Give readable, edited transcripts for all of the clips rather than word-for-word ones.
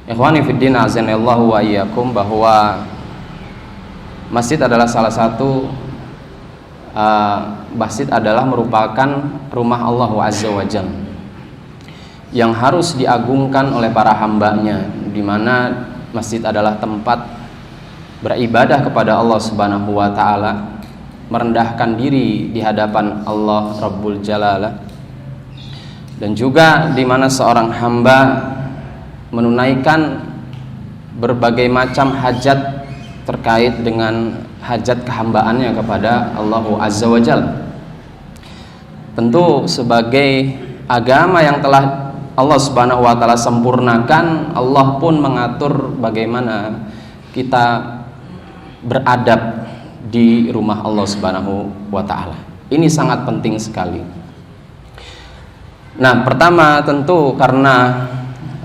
Ikhwani fiddin azanillahu wa iyyakum, bahwa masjid adalah salah satu masjid adalah merupakan rumah Allah Azza wa Jalla yang harus diagungkan oleh para hambanya, di mana masjid adalah tempat beribadah kepada Allah Subhanahu wa taala, merendahkan diri di hadapan Allah Rabbul Jalalah, dan juga di mana seorang hamba menunaikan berbagai macam hajat terkait dengan hajat kehambaannya kepada Allah Azza wa Jalla. Tentu sebagai agama yang telah Allah Subhanahu wa taala sempurnakan, Allah pun mengatur bagaimana kita beradab di rumah Allah Subhanahu wa taala. Ini sangat penting sekali. Nah, pertama tentu karena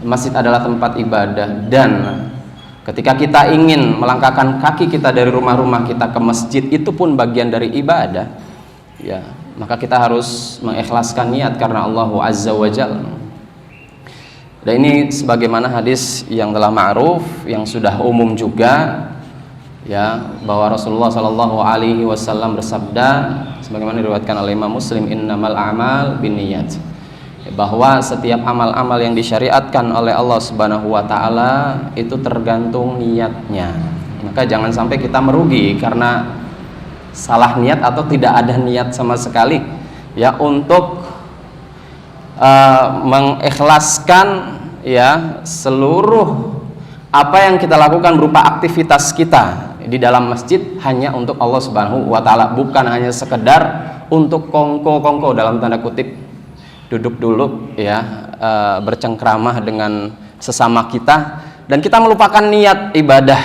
masjid adalah tempat ibadah, dan ketika kita ingin melangkahkan kaki kita dari rumah-rumah kita ke masjid, itu pun bagian dari ibadah, ya, maka kita harus mengikhlaskan niat karena Allah Azza wa Jalla. Dan ini sebagaimana hadis yang telah ma'ruf, yang sudah umum juga, ya, bahwa Rasulullah Shallallahu Alaihi Wasallam bersabda, sebagaimana diriwayatkan oleh Imam Muslim, innamal a'mal binniyat, bahwa setiap amal-amal yang disyariatkan oleh Allah Subhanahu wa taala itu tergantung niatnya. Maka jangan sampai kita merugi karena salah niat atau tidak ada niat sama sekali, ya, untuk mengikhlaskan, ya, seluruh apa yang kita lakukan berupa aktivitas kita di dalam masjid hanya untuk Allah Subhanahu wa taala, bukan hanya sekedar untuk kongko-kongko dalam tanda kutip, duduk dulu, ya, bercengkrama dengan sesama kita, dan kita melupakan niat ibadah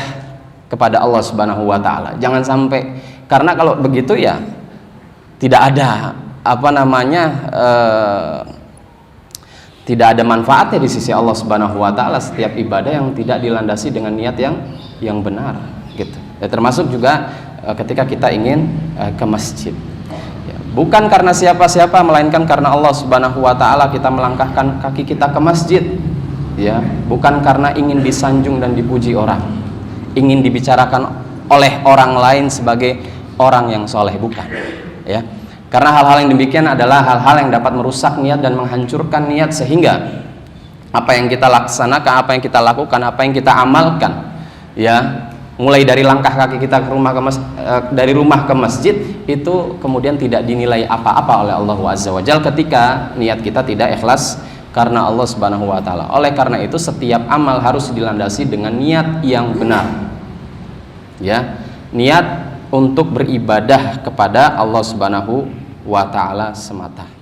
kepada Allah Subhanahu wa taala. Jangan sampai, karena kalau begitu ya tidak ada tidak ada manfaatnya di sisi Allah Subhanahu wa taala setiap ibadah yang tidak dilandasi dengan niat yang benar, gitu. Ya, termasuk juga ketika kita ingin ke masjid. Bukan karena siapa-siapa, melainkan karena Allah Subhanahu wa taala kita melangkahkan kaki kita ke masjid, ya, bukan karena ingin disanjung dan dipuji orang, ingin dibicarakan oleh orang lain sebagai orang yang soleh, bukan, ya. Karena hal-hal yang demikian adalah hal-hal yang dapat merusak niat dan menghancurkan niat, sehingga apa yang kita laksanakan, apa yang kita lakukan, apa yang kita amalkan, ya, mulai dari langkah kaki kita dari rumah ke masjid, itu kemudian tidak dinilai apa-apa oleh Allah Azza wa Jalla ketika niat kita tidak ikhlas karena Allah Subhanahu wa taala. Oleh karena itu setiap amal harus dilandasi dengan niat yang benar, ya, niat untuk beribadah kepada Allah Subhanahu wa taala semata.